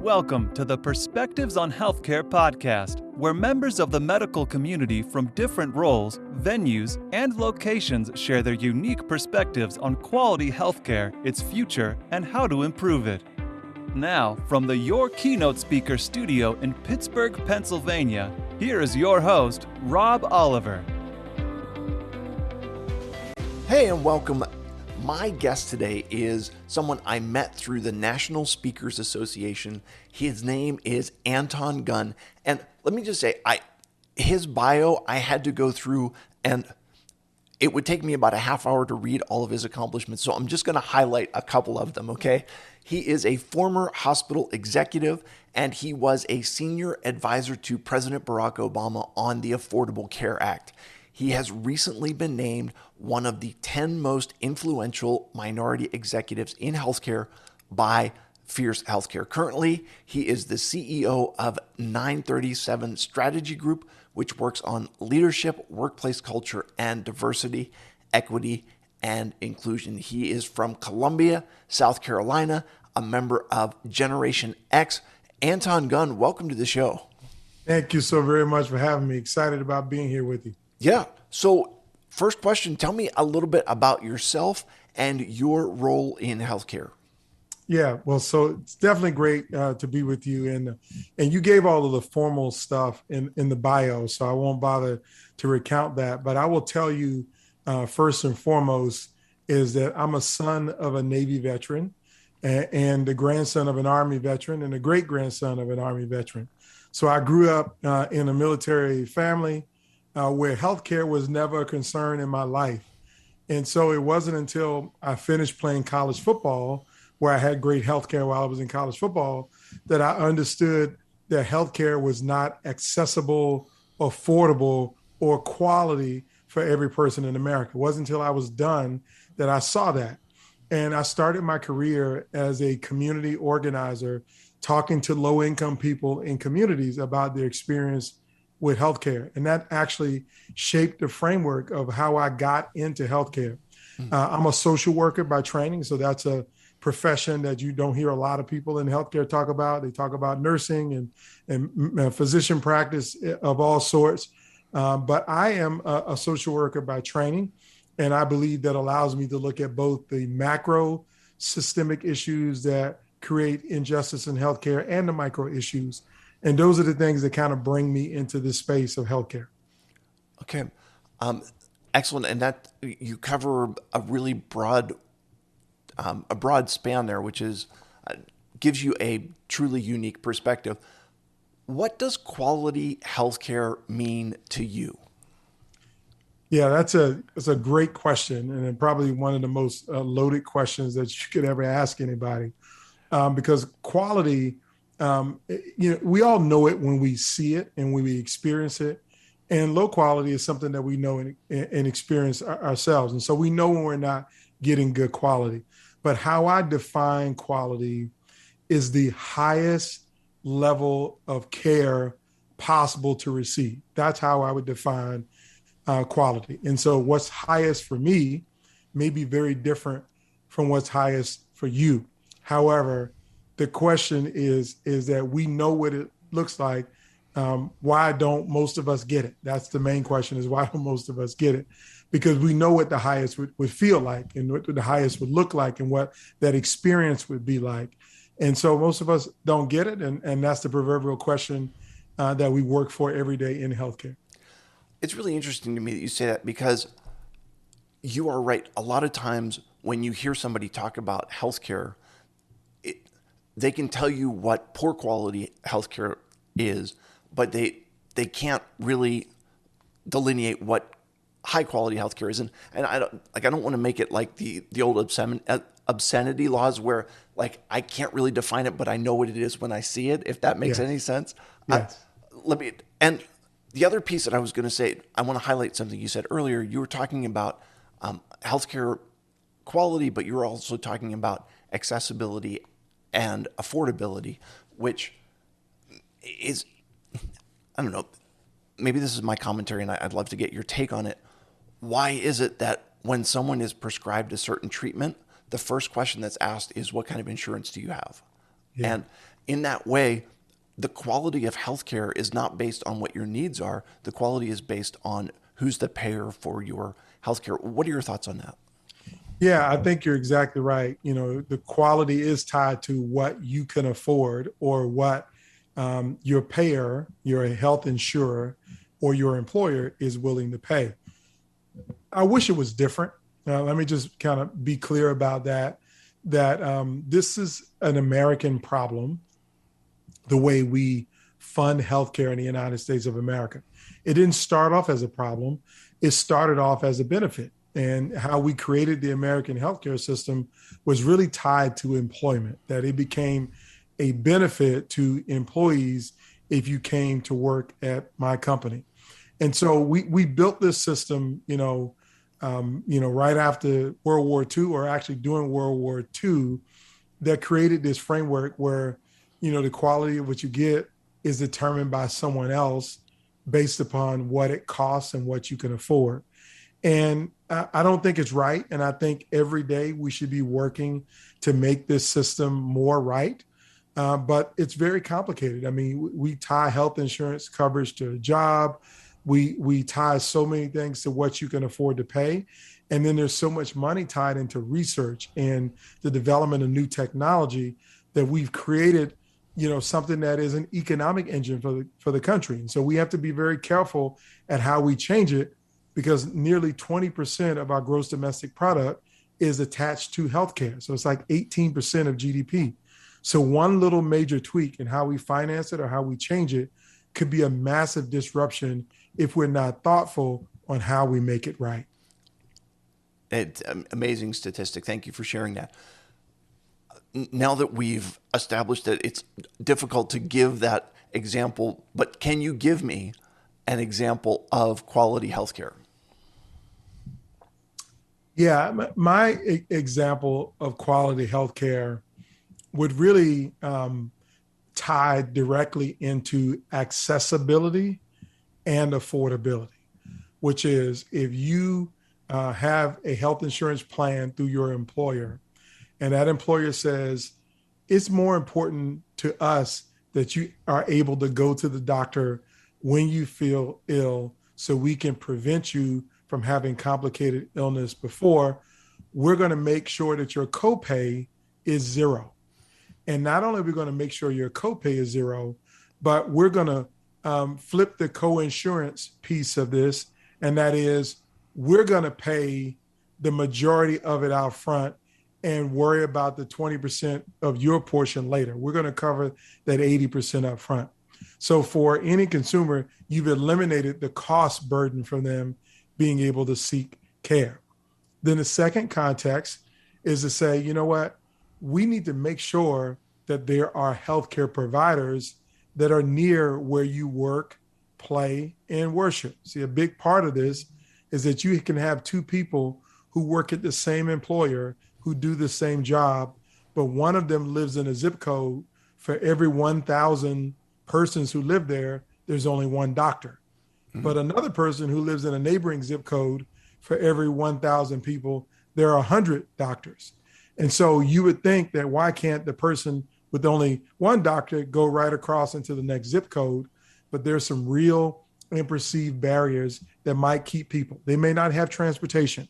Welcome to the Perspectives on Healthcare podcast, where members of the medical community from different roles, venues, and locations share their unique perspectives on quality healthcare, its future, and how to improve it. Now, from the Your Keynote Speaker studio in Pittsburgh, Pennsylvania, here is your host, Rob Oliver. Hey, and welcome. My guest today is someone I met through the National Speakers Association. His name is Anton Gunn. And let me just say, his bio, I had to go through, and it would take me about a half hour to read all of his accomplishments. So I'm just going to highlight a couple of them, okay? He is a former hospital executive, and he was a senior advisor to President Barack Obama on the Affordable Care Act. He has recently been named one of the 10 most influential minority executives in healthcare by Fierce Healthcare. Currently, he is the CEO of 937 Strategy Group, which works on leadership, workplace culture, and diversity, equity, and inclusion. He is from Columbia, South Carolina, a member of Generation X. Anton Gunn, welcome to the show. Thank you so very much for having me. Excited about being here with you. Yeah. So first question, tell me a little bit about yourself and your role in healthcare. Yeah, well, so it's definitely great to be with you. And you gave all of the formal stuff in the bio, so I won't bother to recount that. But I will tell you first and foremost is that I'm a son of a Navy veteran and the grandson of an Army veteran and a great-grandson of an Army veteran. So I grew up in a military family where healthcare was never a concern in my life. And so it wasn't until I finished playing college football, where I had great healthcare while I was in college football, that I understood that healthcare was not accessible, affordable, or quality for every person in America. It wasn't until I was done that I saw that. And I started my career as a community organizer, talking to low-income people in communities about their experience with healthcare. And that actually shaped the framework of how I got into healthcare. I'm a social worker by training, so that's a profession that you don't hear a lot of people in healthcare talk about. They talk about nursing and physician practice of all sorts. But I am a social worker by training, and I believe that allows me to look at both the macro systemic issues that create injustice in healthcare and the micro issues. And those are the things that kind of bring me into this space of healthcare. Okay. Excellent. And that you cover a really broad span there, which is gives you a truly unique perspective. What does quality healthcare mean to you? Yeah, that's a great question, and probably one of the most loaded questions that you could ever ask anybody, because quality, we all know it when we see it and when we experience it, and low quality is something that we know and experience ourselves, and so we know when we're not getting good quality. But how I define quality is the highest level of care possible to receive. That's how I would define quality. And so what's highest for me may be very different from what's highest for you. However, the question is that we know what it looks like. Why don't most of us get it? That's the main question, is why don't most of us get it? Because we know what the highest would feel like and what the highest would look like and what that experience would be like. And so most of us don't get it. And that's the proverbial question that we work for every day in healthcare. It's really interesting to me that you say that, because you are right. A lot of times when you hear somebody talk about healthcare, they can tell you what poor quality healthcare is, but they can't really delineate what high quality healthcare is. And I don't want to make it like the old obscenity laws where like I can't really define it, but I know what it is when I see it, if that makes any sense. Yes. And the other piece that I was going to say, I want to highlight something you said earlier. You were talking about healthcare quality, but you were also talking about accessibility and affordability, which is, I don't know, maybe this is my commentary and I'd love to get your take on it. Why is it that when someone is prescribed a certain treatment, the first question that's asked is, what kind of insurance do you have? Yeah. in that way, the quality of healthcare is not based on what your needs are. The quality is based on who's the payer for your healthcare. What are your thoughts on that? Yeah, I think you're exactly right. The quality is tied to what you can afford or what your payer, your health insurer, or your employer is willing to pay. I wish it was different. Let me just kind of be clear about that. That this is an American problem, the way we fund healthcare in the United States of America. It didn't start off as a problem, it started off as a benefit. And how we created the American healthcare system was really tied to employment, that it became a benefit to employees if you came to work at my company. And so we built this system, right after World War II, or actually during World War II, that created this framework where, the quality of what you get is determined by someone else based upon what it costs and what you can afford. And I don't think it's right. And I think every day we should be working to make this system more right. But it's very complicated. I mean, we tie health insurance coverage to a job. We tie so many things to what you can afford to pay. And then there's so much money tied into research and the development of new technology that we've created, something that is an economic engine for the country. And so we have to be very careful at how we change it, because nearly 20% of our gross domestic product is attached to healthcare. So it's like 18% of GDP. So one little major tweak in how we finance it or how we change it could be a massive disruption if we're not thoughtful on how we make it right. It's an amazing statistic. Thank you for sharing that. Now that we've established that it's difficult to give that example, but can you give me an example of quality healthcare? Yeah, my example of quality healthcare would really tie directly into accessibility and affordability, which is if you have a health insurance plan through your employer, and that employer says it's more important to us that you are able to go to the doctor when you feel ill so we can prevent you from having complicated illness before, we're going to make sure that your copay is zero. And not only are we going to make sure your copay is zero, but we're going to flip the co-insurance piece of this. And that is, we're going to pay the majority of it out front and worry about the 20% of your portion later. We're going to cover that 80% up front. So for any consumer, you've eliminated the cost burden from them being able to seek care. Then the second context is to say, you know what, we need to make sure that there are healthcare providers that are near where you work, play, and worship. See, a big part of this is that you can have two people who work at the same employer, who do the same job, but one of them lives in a zip code. For every 1,000 persons who live there, there's only one doctor. Mm-hmm. But another person who lives in a neighboring zip code, for every 1,000 people, there are 100 doctors. And so you would think that why can't the person with only one doctor go right across into the next zip code? But there's some real and perceived barriers that might keep people. They may not have transportation.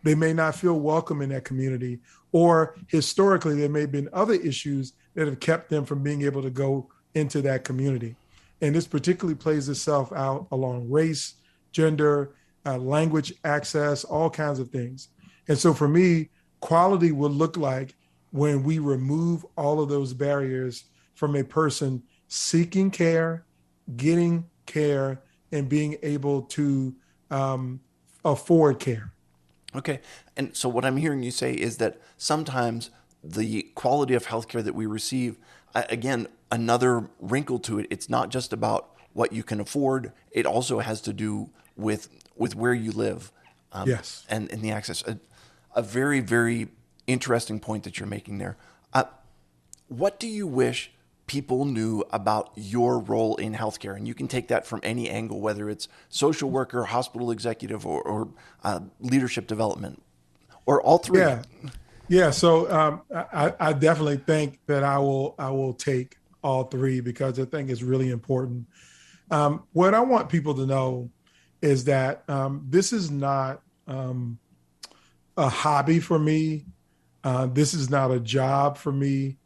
They may not feel welcome in that community, or historically, there may have been other issues that have kept them from being able to go into that community. And this particularly plays itself out along race, gender, language access, all kinds of things. And so for me, quality will look like when we remove all of those barriers from a person seeking care, getting care, and being able to afford care. Okay. And so what I'm hearing you say is that sometimes the quality of healthcare that we receive, again, another wrinkle to it, it's not just about what you can afford. It also has to do with where you live. Yes. And the access. A very, very interesting point that you're making there. What do you wish people knew about your role in healthcare? And you can take that from any angle, whether it's social worker, hospital executive, or leadership development, or all three. Yeah. So I definitely think that I will take all three because I think it's really important. What I want people to know is that this is not a hobby for me. This is not a job for me.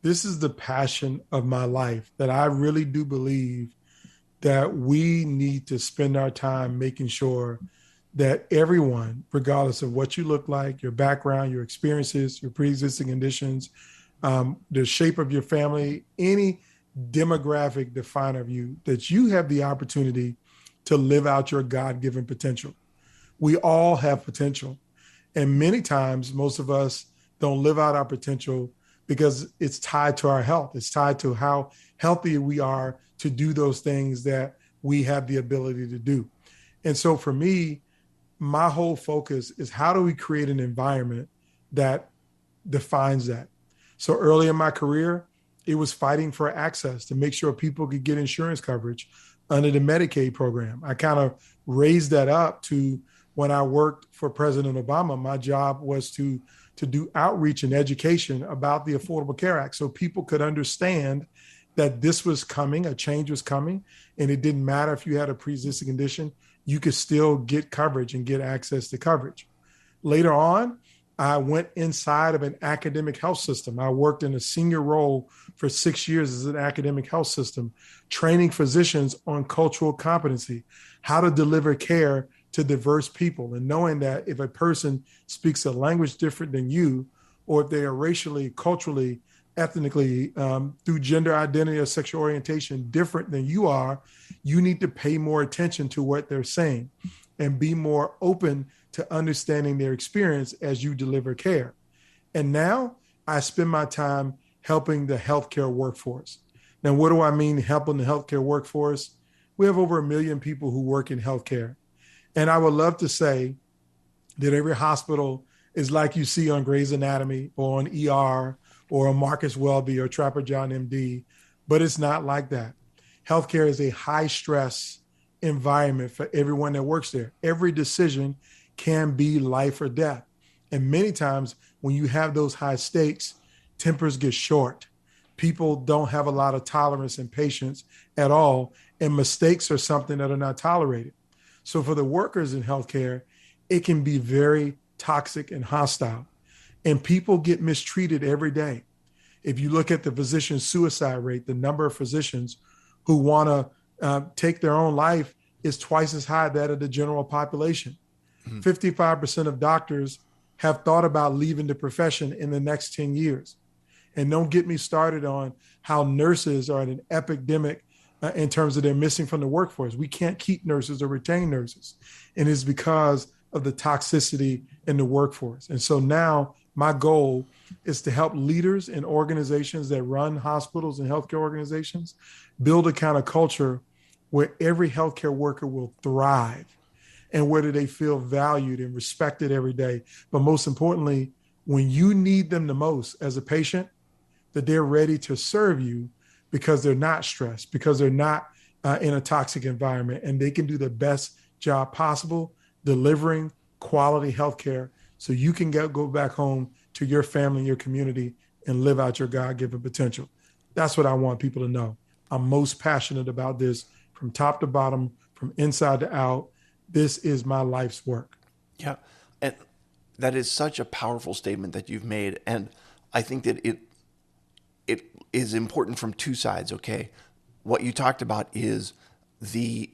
This is the passion of my life that I really do believe that we need to spend our time making sure that everyone, regardless of what you look like, your background, your experiences, your pre-existing conditions, the shape of your family, any demographic definer of you, that you have the opportunity to live out your God-given potential. We all have potential. And many times, most of us don't live out our potential because it's tied to our health. It's tied to how healthy we are to do those things that we have the ability to do. And so for me, my whole focus is how do we create an environment that defines that? So early in my career, it was fighting for access to make sure people could get insurance coverage under the Medicaid program. I kind of raised that up to when I worked for President Obama. My job was to do outreach and education about the Affordable Care Act so people could understand that this was coming, a change was coming, and it didn't matter if you had a pre-existing condition, you could still get coverage and get access to coverage. Later on, I went inside of an academic health system. I worked in a senior role for 6 years as an academic health system, training physicians on cultural competency, how to deliver care to diverse people, and knowing that if a person speaks a language different than you, or if they are racially, culturally, ethnically, through gender identity or sexual orientation different than you are, you need to pay more attention to what they're saying and be more open to understanding their experience as you deliver care. And now I spend my time helping the healthcare workforce. Now, what do I mean helping the healthcare workforce? We have over 1 million people who work in healthcare. And I would love to say that every hospital is like you see on Grey's Anatomy or on ER or on Marcus Welby or Trapper John MD, but it's not like that. Healthcare is a high stress environment for everyone that works there. Every decision can be life or death. And many times when you have those high stakes, tempers get short. People don't have a lot of tolerance and patience at all. And mistakes are something that are not tolerated. So for the workers in healthcare, it can be very toxic and hostile. And people get mistreated every day. If you look at the physician suicide rate, the number of physicians who want to take their own life is twice as high as that of the general population. 55% of doctors have thought about leaving the profession in the next 10 years. And don't get me started on how nurses are at an epidemic in terms of they're missing from the workforce. We can't keep nurses or retain nurses. And it's because of the toxicity in the workforce. And so now my goal is to help leaders in organizations that run hospitals and healthcare organizations build a kind of culture where every healthcare worker will thrive and whether they feel valued and respected every day. But most importantly, when you need them the most as a patient, that they're ready to serve you because they're not stressed, because they're not in a toxic environment, and they can do the best job possible delivering quality healthcare so you can go back home to your family and your community and live out your God-given potential. That's what I want people to know. I'm most passionate about this from top to bottom, from inside to out. This is my life's work. Yeah. And that is such a powerful statement that you've made. And I think that it is important from two sides. Okay. What you talked about is the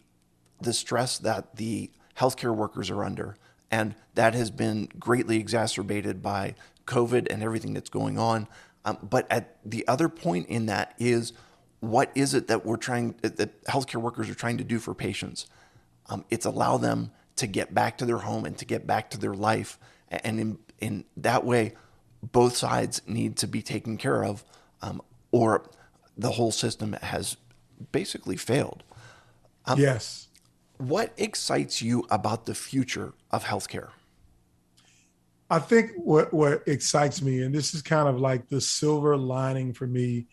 stress that the healthcare workers are under. And that has been greatly exacerbated by COVID and everything that's going on. But at the other point in that is, what is it that that healthcare workers are trying to do for patients? It's allow them to get back to their home and to get back to their life. And in that way, both sides need to be taken care of, or the whole system has basically failed. Yes. What excites you about the future of healthcare? I think what excites me, and this is kind of like the silver lining for me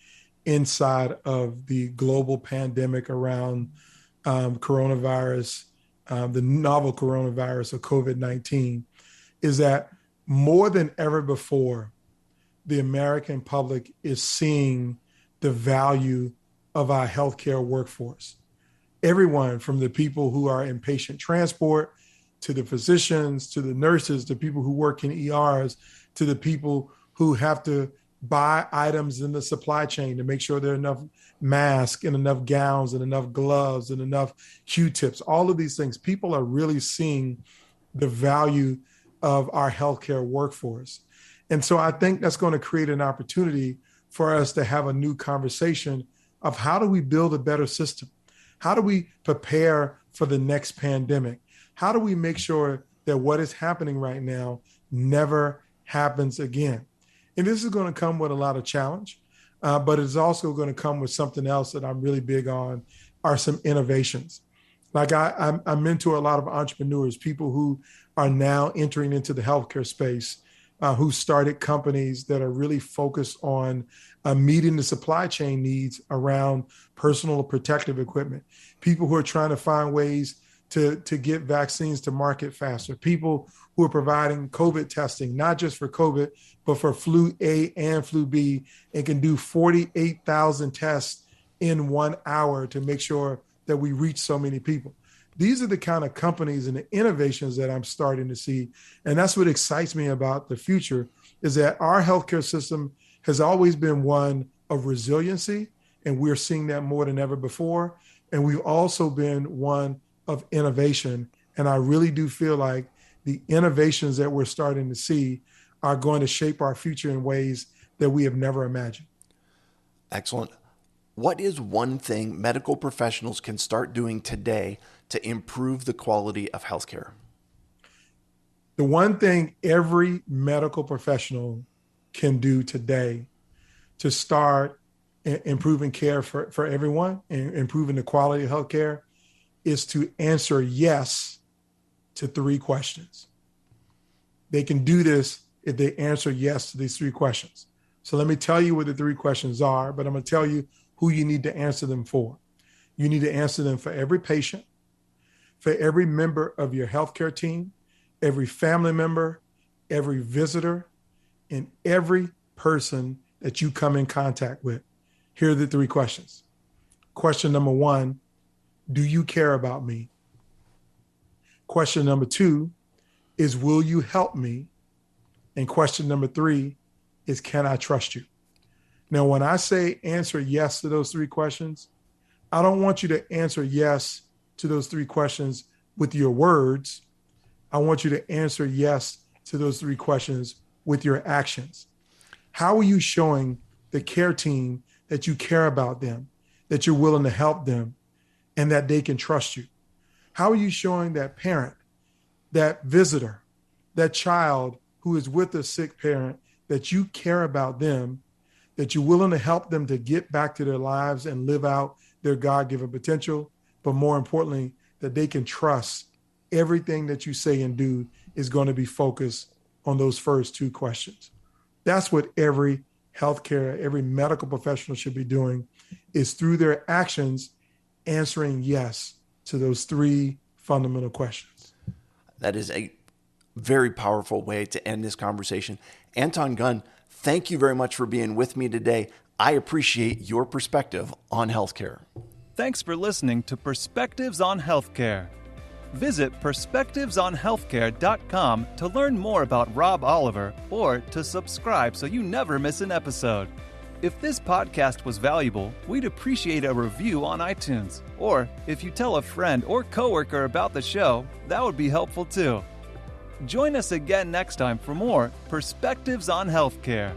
inside of the global pandemic around coronavirus, the novel coronavirus of COVID-19, is that more than ever before, the American public is seeing the value of our healthcare workforce. Everyone from the people who are in patient transport, to the physicians, to the nurses, to people who work in ERs, to the people who have to buy items in the supply chain to make sure there are enough masks and enough gowns and enough gloves and enough Q-tips. All of these things, people are really seeing the value of our healthcare workforce. And so I think that's going to create an opportunity for us to have a new conversation of how do we build a better system? How do we prepare for the next pandemic? How do we make sure that what is happening right now never happens again? And this is going to come with a lot of challenge, but it's also going to come with something else that I'm really big on, are some innovations. Like I mentor a lot of entrepreneurs, people who are now entering into the healthcare space, who started companies that are really focused on meeting the supply chain needs around personal protective equipment, people who are trying to find ways to get vaccines to market faster, people who are providing COVID testing, not just for COVID, but for flu A and flu B, and can do 48,000 tests in 1 hour to make sure that we reach so many people. These are the kind of companies and the innovations that I'm starting to see. And that's what excites me about the future, is that our healthcare system has always been one of resiliency, and we're seeing that more than ever before. And we've also been one of innovation. And I really do feel like the innovations that we're starting to see are going to shape our future in ways that we have never imagined. Excellent. What is one thing medical professionals can start doing today to improve the quality of healthcare? The one thing every medical professional can do today to start improving care for everyone and improving the quality of healthcare is to answer yes to 3 questions. They can do this if they answer yes to these 3 questions. So let me tell you what the 3 questions are, but I'm going to tell you who you need to answer them for. You need to answer them for every patient, for every member of your healthcare team, every family member, every visitor, and every person that you come in contact with. Here are the 3 questions. Question number 1, do you care about me? Question number 2 is, will you help me? And question number 3 is, can I trust you? Now, when I say answer yes to those 3 questions, I don't want you to answer yes to those 3 questions with your words. I want you to answer yes to those 3 questions with your actions. How are you showing the care team that you care about them, that you're willing to help them, and that they can trust you? How are you showing that parent, that visitor, that child who is with a sick parent, that you care about them, that you're willing to help them to get back to their lives and live out their God-given potential, but more importantly, that they can trust everything that you say and do is going to be focused on those first 2 questions. That's what every healthcare, every medical professional should be doing, is through their actions, answering yes to those 3 fundamental questions. That is a very powerful way to end this conversation. Anton Gunn, thank you very much for being with me today. I appreciate your perspective on healthcare. Thanks for listening to Perspectives on Healthcare. Visit perspectivesonhealthcare.com to learn more about Rob Oliver or to subscribe so you never miss an episode. If this podcast was valuable, we'd appreciate a review on iTunes. Or if you tell a friend or coworker about the show, that would be helpful too. Join us again next time for more Perspectives on Healthcare.